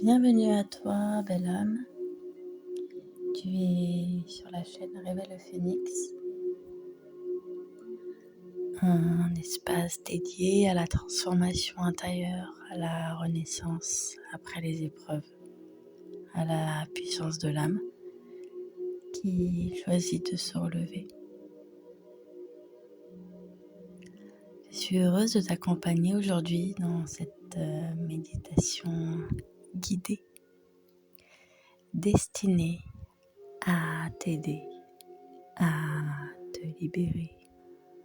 Bienvenue à toi, belle âme. Tu es sur la chaîne Réveille le Phénix, un espace dédié à la transformation intérieure, à la renaissance après les épreuves, à la puissance de l'âme qui choisit de se relever. Je suis heureuse de t'accompagner aujourd'hui dans cette méditation guidée, destinée à t'aider à te libérer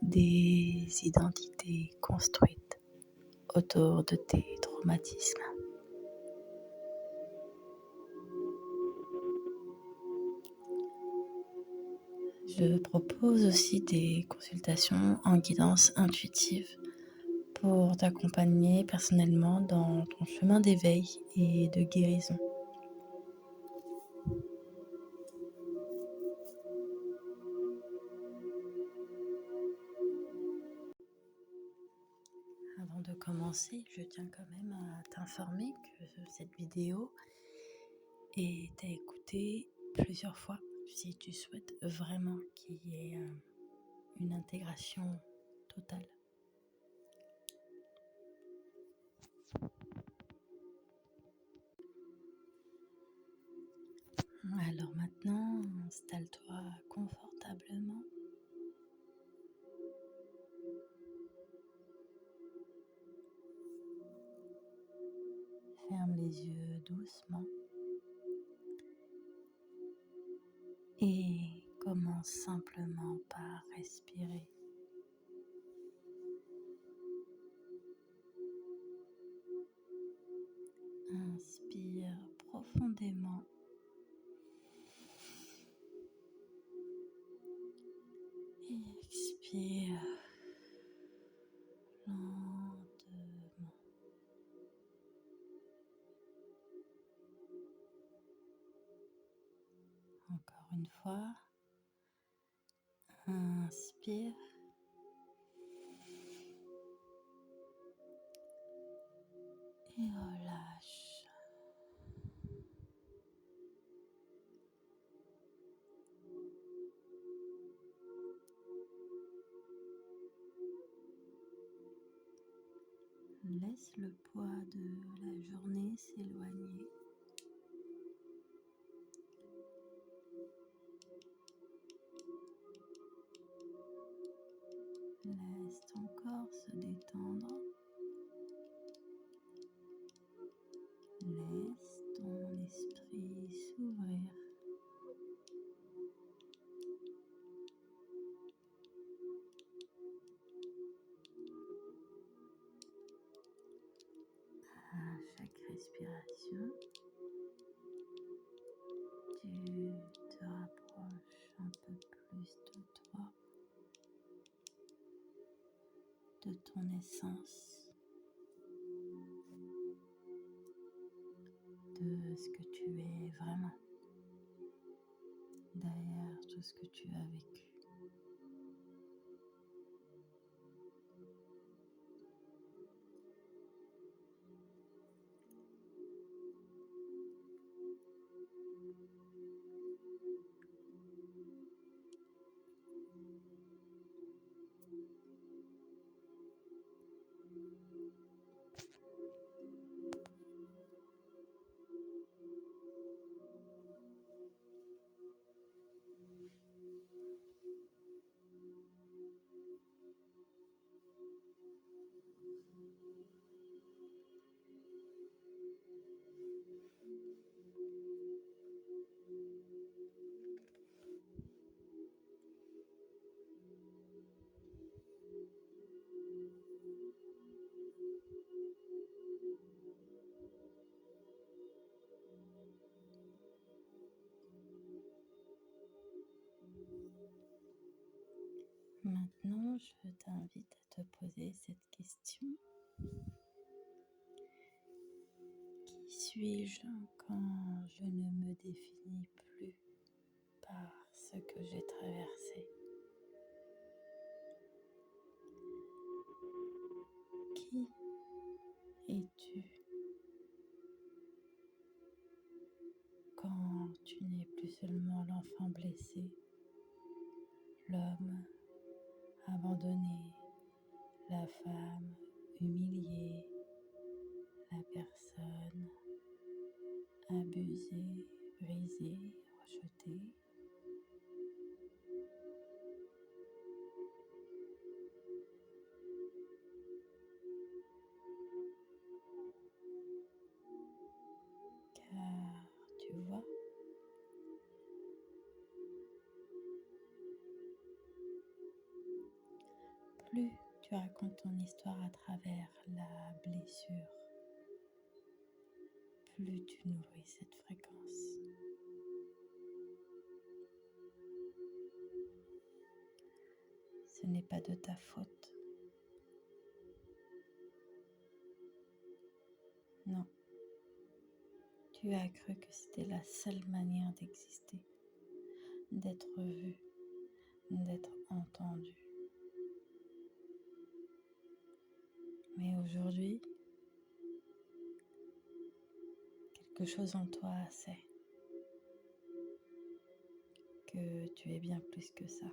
des identités construites autour de tes traumatismes. Je propose aussi des consultations en guidance intuitive pour t'accompagner personnellement dans ton chemin d'éveil et de guérison. Avant de commencer, je tiens quand même à t'informer que cette vidéo est à écouter plusieurs fois si tu souhaites vraiment qu'il y ait une intégration totale. Alors maintenant, installe-toi confortablement. Ferme les yeux doucement et commence simplement par respirer. Inspire profondément et expire lentement. Encore une fois, inspire et relâche. Laisse le poids de la journée s'éloigner. Laisse ton corps se détendre. Laisse ton esprit s'ouvrir. À chaque respiration, tu te rapproches un peu plus de toi, de ton essence, de ce que tu es vraiment, derrière tout ce que tu as vécu. Maintenant, je t'invite à te poser cette question. Qui suis-je quand je ne me définis plus par ce que j'ai traversé? Qui es-tu blessé, l'homme abandonné, la femme humiliée, la personne abusée, brisée, rejetée. Car tu vois, plus tu racontes ton histoire à travers la blessure, plus tu nourris cette fréquence. Ce n'est pas de ta faute. Non. Tu as cru que c'était la seule manière d'exister, d'être vu, d'être entendu. Mais aujourd'hui, quelque chose en toi sait que tu es bien plus que ça.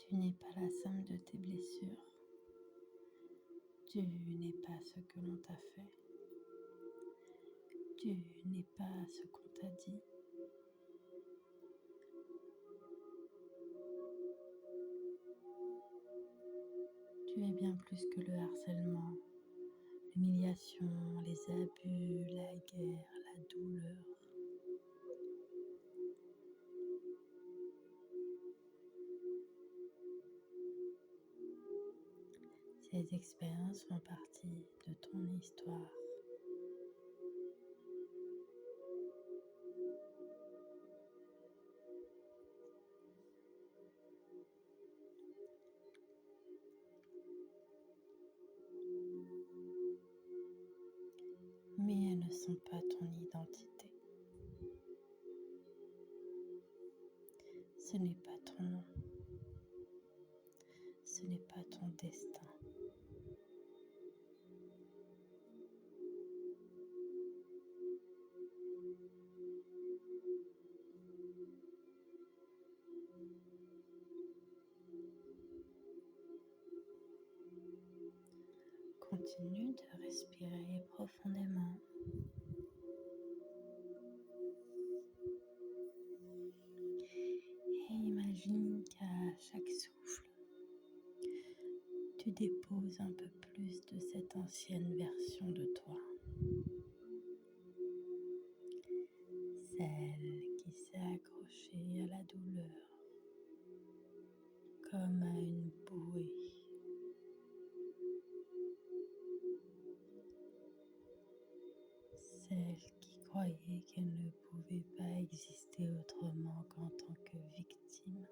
Tu n'es pas la somme de tes blessures. Tu n'es pas ce que l'on t'a fait. Tu n'es pas ce qu'on t'a dit. Tu es bien plus que le harcèlement, l'humiliation, les abus, la guerre, la douleur. Ces expériences font partie de ton histoire. Mais elles ne sont pas ton identité. Ce n'est pas ton nom. Ce n'est pas ton destin. Continue de respirer profondément. Et imagine qu'à chaque souffle, tu déposes un peu plus de cette ancienne version de toi. Celle qui s'est accrochée à la douleur comme à une bouée. Celle qui croyait qu'elle ne pouvait pas exister autrement qu'en tant que victime.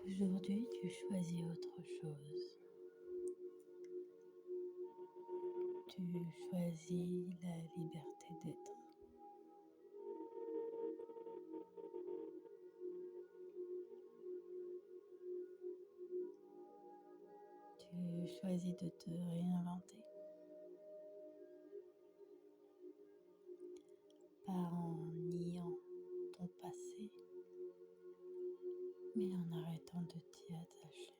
Aujourd'hui, tu choisis autre chose. Tu choisis la liberté d'être. choisis de te réinventer, pas en niant ton passé, mais en arrêtant de t'y attacher.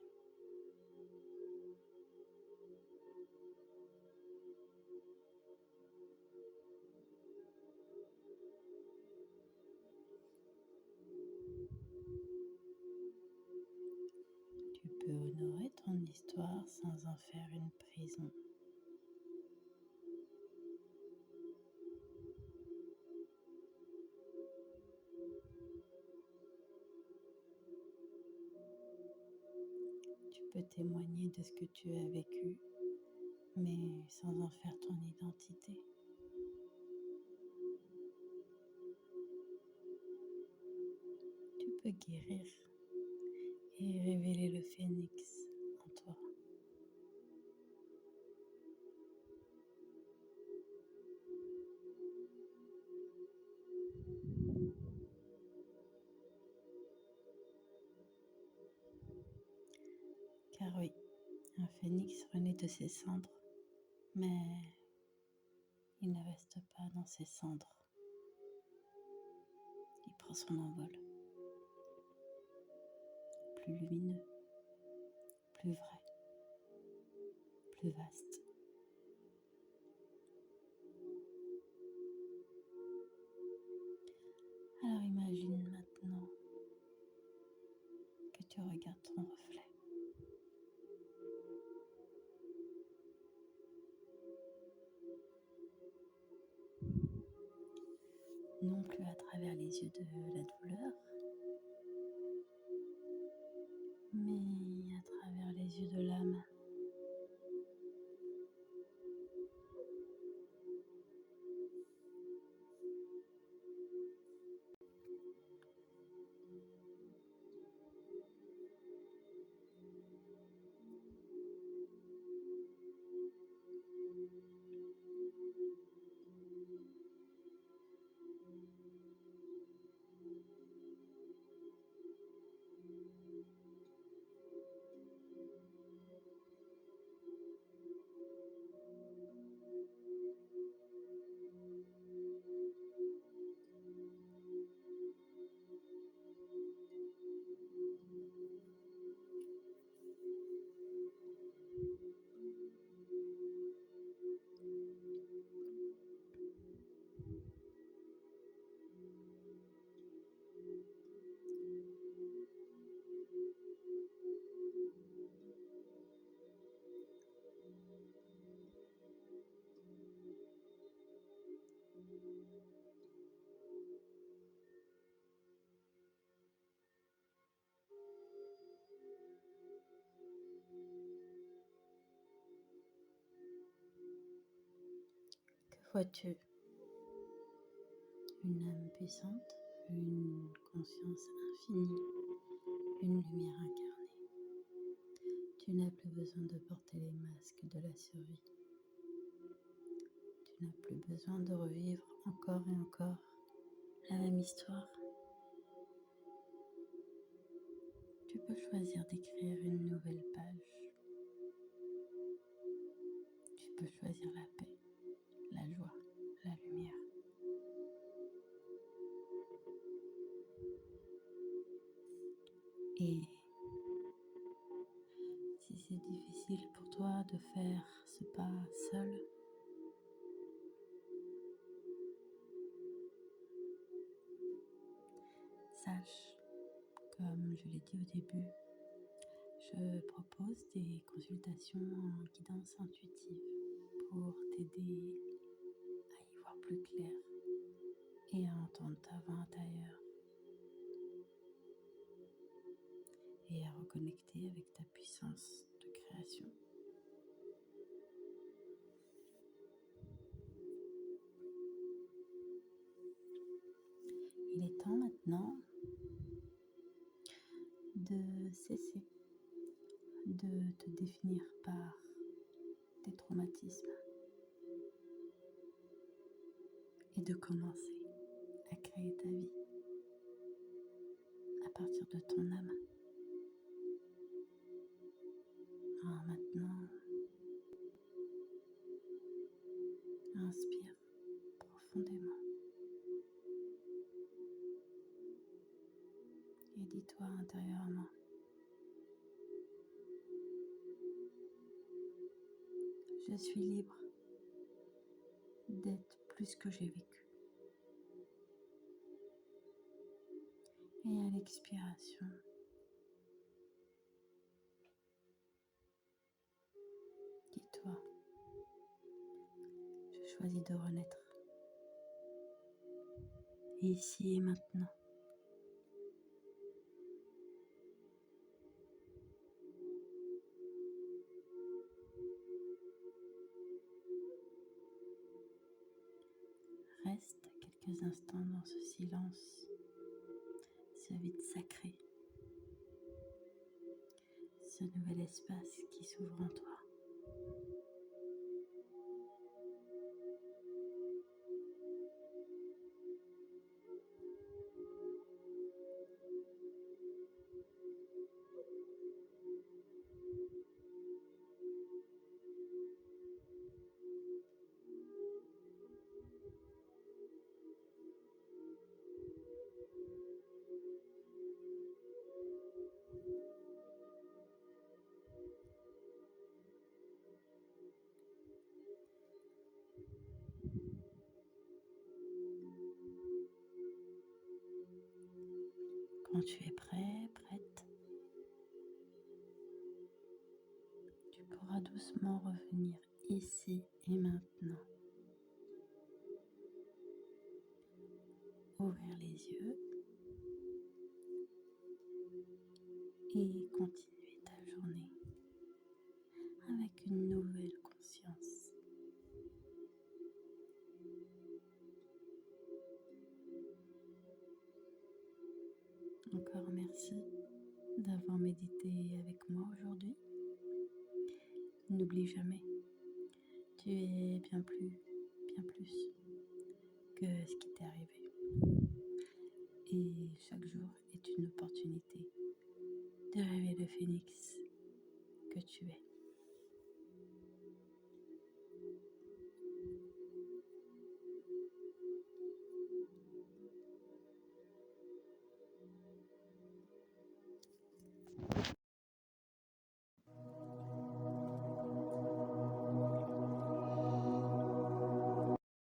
Tu peux honorer ton histoire sans en faire une prison. Tu peux témoigner de ce que tu as vécu, mais sans en faire ton identité. Tu peux guérir et révéler le phénix en toi. Car oui, un phénix renaît de ses cendres, mais il ne reste pas dans ses cendres. Il prend son envol, plus lumineux, plus vrai, plus vaste. Alors imagine maintenant que tu regardes ton reflet. Non plus à travers les yeux de la douleur, mais à travers les yeux de l'âme. Que vois-tu? Une âme puissante, une conscience infinie, une lumière incarnée. Tu n'as plus besoin de porter les masques de la survie. Tu n'as plus besoin de revivre encore et encore la même histoire. Tu peux choisir d'écrire une nouvelle page. Tu peux choisir la paix, la joie, la lumière. Et si c'est difficile pour toi de faire ce pas seul, sache, comme je l'ai dit au début, je propose des consultations en guidance intuitive pour t'aider à y voir plus clair et à entendre ta voix intérieure et à reconnecter avec ta puissance de création. Il est temps maintenant de cesser de te définir par tes traumatismes et de commencer à créer ta vie à partir de ton âme. Alors maintenant, Dis-toi intérieurement, je suis libre d'être plus que j'ai vécu. Et à l'expiration, dis-toi, je choisis de renaître ici et maintenant. Reste quelques instants dans ce silence, ce vide sacré, ce nouvel espace qui s'ouvre en toi. Quand tu es prêt, prête, tu pourras doucement revenir ici et maintenant. Ouvrir les yeux et continuer ta journée avec une nouvelle conscience. Encore merci d'avoir médité avec moi aujourd'hui. N'oublie jamais, tu es bien plus que ce qui t'est arrivé. Et chaque jour est une opportunité de rêver le phénix.